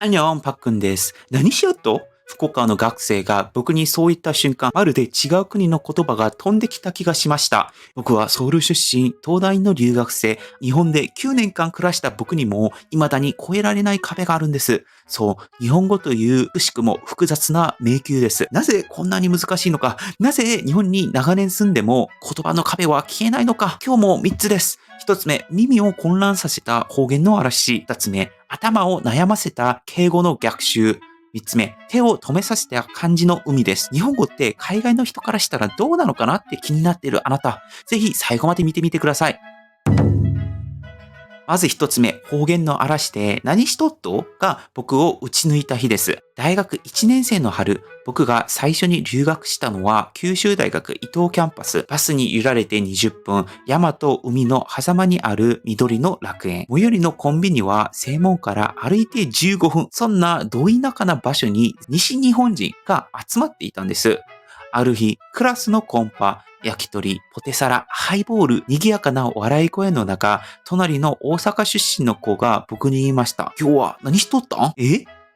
アンニョン、パックンです。何しようと福岡の学生が僕にそう言った瞬間、まるで違う国の言葉が飛んできた気がしました。僕はソウル出身、東大の留学生、日本で9年間暮らした僕にも、未だに越えられない壁があるんです。そう、日本語というくしくも複雑な迷宮です。なぜこんなに難しいのか、なぜ日本に長年住んでも言葉の壁は消えないのか、今日も3つです。1つ目、耳を混乱させた方言の嵐。2つ目、頭を悩ませた敬語の逆襲。3つ目、手を止めさせた漢字の海です。日本語って海外の人からしたらどうなのかなって気になっているあなた、ぜひ最後まで見てみてください。まず一つ目、方言の嵐で何しとっとが僕を打ち抜いた日です。大学1年生の春、僕が最初に留学したのは九州大学伊東キャンパス。バスに揺られて20分、山と海の狭間にある緑の楽園。最寄りのコンビニは正門から歩いて15分。そんなど田舎な場所に西日本人が集まっていたんです。ある日、クラスのコンパ、焼き鳥、ポテサラ、ハイボール、賑やかな笑い声の中、隣の大阪出身の子が僕に言いました。今日は何しとったん？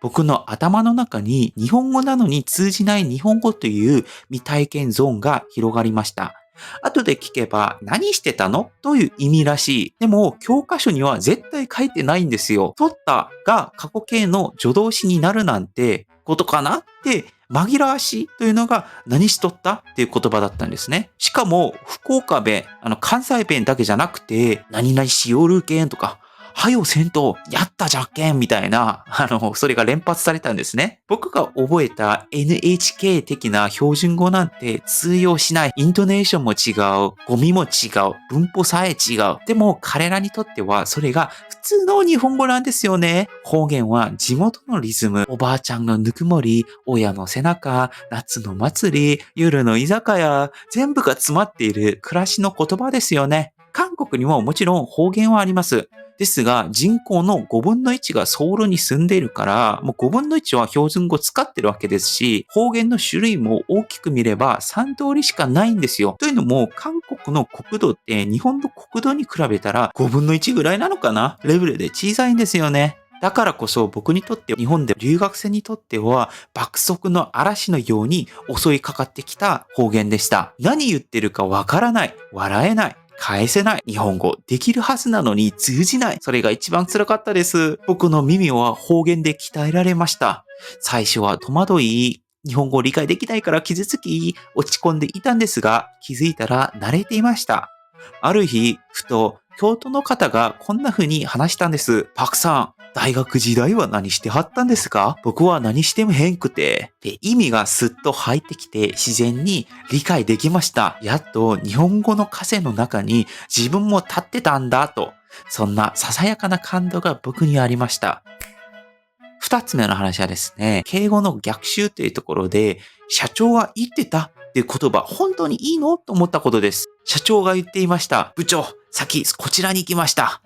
僕の頭の中に日本語なのに通じない日本語という未体験ゾーンが広がりました。後で聞けば何してたのという意味らしい。でも教科書には絶対書いてないんですよ。取ったが過去形の助動詞になるなんてことかなって紛らわしいというのが何しとったっていう言葉だったんですね。しかも福岡弁、関西弁だけじゃなくて何々しよるけんとかはよせんと、やったじゃっけんみたいな、それが連発されたんですね。僕が覚えた NHK 的な標準語なんて通用しない。イントネーションも違う。語尾も違う。文法さえ違う。でも彼らにとってはそれが普通の日本語なんですよね。方言は地元のリズム、おばあちゃんのぬくもり、親の背中、夏の祭り、夜の居酒屋、全部が詰まっている暮らしの言葉ですよね。韓国にももちろん方言はあります。ですが、人口の5分の1がソウルに住んでいるから、もう5分の1は標準語を使ってるわけですし、方言の種類も大きく見れば3通りしかないんですよ。というのも、韓国の国土って日本の国土に比べたら5分の1ぐらいなのかなレベルで小さいんですよね。だからこそ僕にとって日本で留学生にとっては爆速の嵐のように襲いかかってきた方言でした。何言ってるかわからない。笑えない。返せない。日本語できるはずなのに通じない。それが一番辛かったです。僕の耳は方言で鍛えられました。最初は戸惑い、日本語を理解できないから傷つき、落ち込んでいたんですが、気づいたら慣れていました。ある日、ふと京都の方がこんな風に話したんです。パクさん、大学時代は何してはったんですか？僕は何してもへんくて。で、意味がスッと入ってきて自然に理解できました。やっと日本語の枷の中に自分も立ってたんだと。そんなささやかな感動が僕にありました。二つ目の話はですね、敬語の逆襲というところで、社長が言ってたっていう言葉、本当にいいのと思ったことです。社長が言っていました。部長、先こちらに行きました。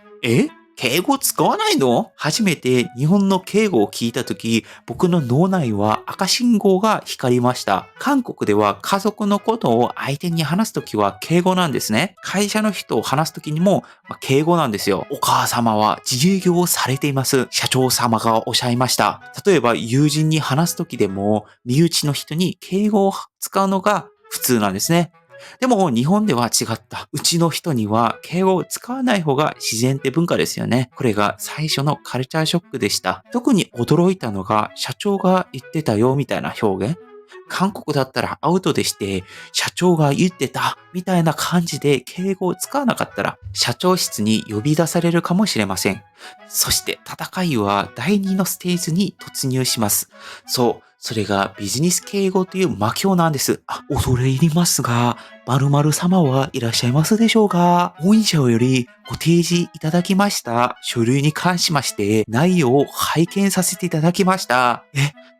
敬語使わないの？初めて日本の敬語を聞いたとき、僕の脳内は赤信号が光りました。韓国では家族のことを相手に話すときは敬語なんですね。会社の人を話すときにも、敬語なんですよ。お母様は自営業をされています。社長様がおっしゃいました。例えば友人に話すときでも、身内の人に敬語を使うのが普通なんですね。でも日本では違った。うちの人には敬語を使わない方が自然って文化ですよね。これが最初のカルチャーショックでした。特に驚いたのが社長が言ってたよみたいな表現。韓国だったらアウトでして、社長が言ってたみたいな感じで敬語を使わなかったら、社長室に呼び出されるかもしれません。そして戦いは第2のステージに突入します。そう、それがビジネス敬語という魔境なんです。恐れ入りますが、〇〇様はいらっしゃいますでしょうか？本社よりご提示いただきました書類に関しまして内容を拝見させていただきました。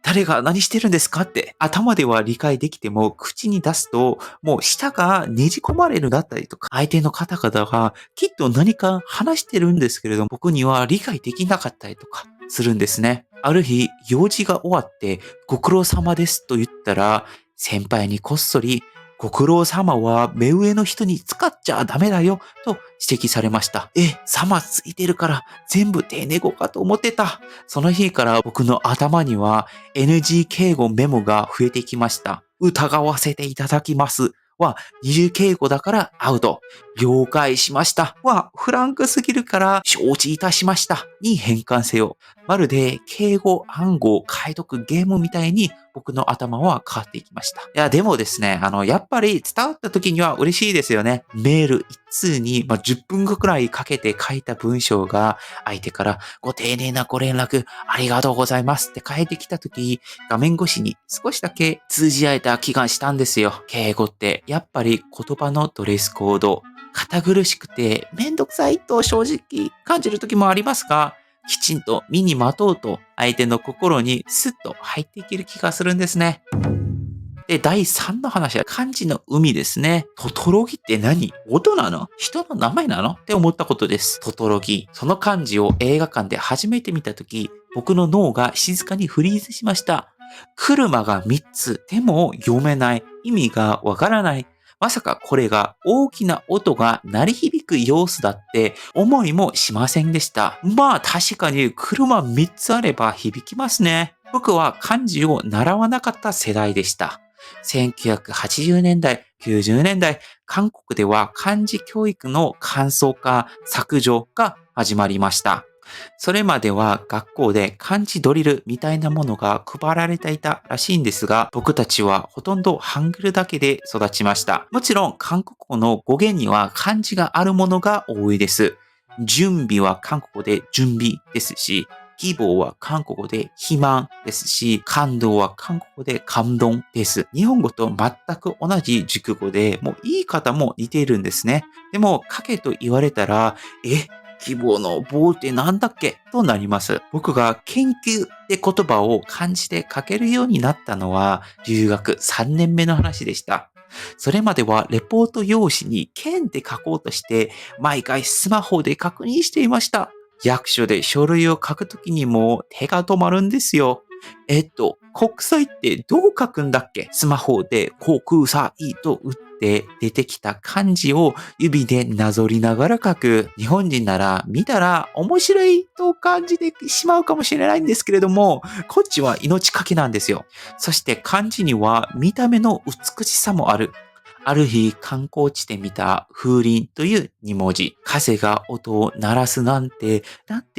誰が何してるんですかって頭では理解できても口に出すともう舌がねじ込まれるだったりとか相手の方々がきっと何か話してるんですけれども僕には理解できなかったりとかするんですね。ある日用事が終わってご苦労様ですと言ったら先輩にこっそりご苦労様は目上の人に使っちゃダメだよと指摘されました。様ついてるから全部丁寧語かと思ってた。その日から僕の頭には NG 敬語メモが増えてきました。疑わせていただきますは二重敬語だからアウト。了解しましたはフランクすぎるから承知いたしましたに変換せよ。まるで敬語暗号解読ゲームみたいに僕の頭は変わっていきました。いや、でもですね、やっぱり伝わった時には嬉しいですよね。メール一通に、10分後くらいかけて書いた文章が相手からご丁寧なご連絡ありがとうございますって返ってきた時、画面越しに少しだけ通じ合えた気がしたんですよ。敬語ってやっぱり言葉のドレスコード、堅苦しくてめんどくさいと正直感じる時もありますが、きちんと身にまとうと相手の心にスッと入っていける気がするんですね。で、第3の話は漢字の海ですね。トトロギって何？音なの？人の名前なの？って思ったことです。トトロギ。その漢字を映画館で初めて見たとき、僕の脳が静かにフリーズしました。車が3つ、でも読めない。意味がわからない。まさかこれが大きな音が鳴り響く様子だって思いもしませんでした。まあ確かに車3つあれば響きますね。僕は漢字を習わなかった世代でした。1980年代、90年代、韓国では漢字教育の簡素化、削除が始まりました。それまでは学校で漢字ドリルみたいなものが配られていたらしいんですが、僕たちはほとんどハングルだけで育ちました。もちろん韓国語の語源には漢字があるものが多いです。準備は韓国語で準備ですし、希望は韓国語で肥満ですし、感動は韓国語で感動です。日本語と全く同じ熟語で、もう言い方も似ているんですね。でも、書けと言われたら、希望の棒ってなんだっけとなります。僕が研究って言葉を漢字で書けるようになったのは、留学3年目の話でした。それまではレポート用紙に剣で書こうとして、毎回スマホで確認していました。役所で書類を書くときにも手が止まるんですよ。国際ってどう書くんだっけ？スマホで航空祭と打って出てきた漢字を指でなぞりながら書く。日本人なら見たら面白いと感じてしまうかもしれないんですけれども、こっちは命かけなんですよ。そして漢字には見た目の美しさもある。ある日観光地で見た風鈴という2文字。風が音を鳴らすなんて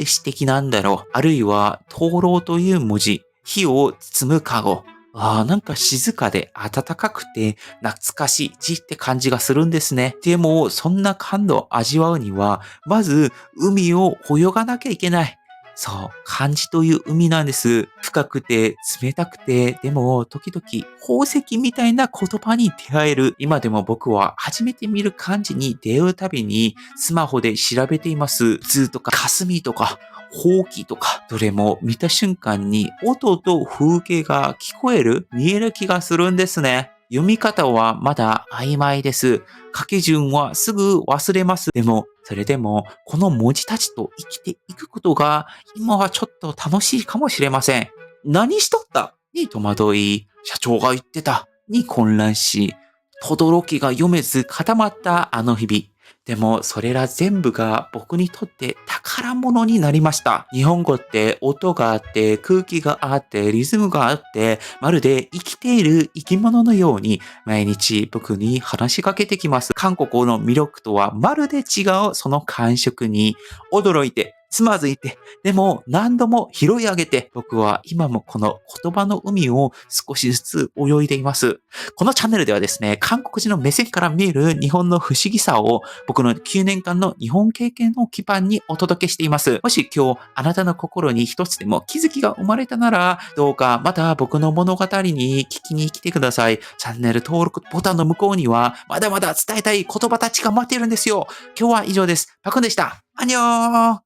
詩的なんだろう。あるいは灯籠という文字。火を包むカゴ。なんか静かで暖かくて懐かしい字って感じがするんですね。でも、そんな感動を味わうには、まず海を泳がなきゃいけない。そう、漢字という海なんです。深くて冷たくて、でも時々宝石みたいな言葉に出会える。今でも僕は初めて見る漢字に出会うたびにスマホで調べています。図とか霞とかほうきとか、どれも見た瞬間に音と風景が聞こえる、見える気がするんですね。読み方はまだ曖昧です。書き順はすぐ忘れます。でも、それでも、この文字たちと生きていくことが、今はちょっと楽しいかもしれません。何しとったに戸惑い、社長が言ってたに混乱し、轟きが読めず固まったあの日々。でも、それら全部が僕にとって宝物になりました。日本語って音があって、空気があって、リズムがあって、まるで生きている生き物のように毎日僕に話しかけてきます。韓国語の魅力とはまるで違うその感触に驚いて、つまずいて、でも何度も拾い上げて、僕は今もこの言葉の海を少しずつ泳いでいます。このチャンネルではですね、韓国人の目線から見える日本の不思議さを僕の9年間の日本経験を基盤にお届けしています。もし今日あなたの心に一つでも気づきが生まれたなら、どうかまた僕の物語に聞きに来てください。チャンネル登録ボタンの向こうにはまだまだ伝えたい言葉たちが待っているんですよ。今日は以上です。パクンでした。アンニョー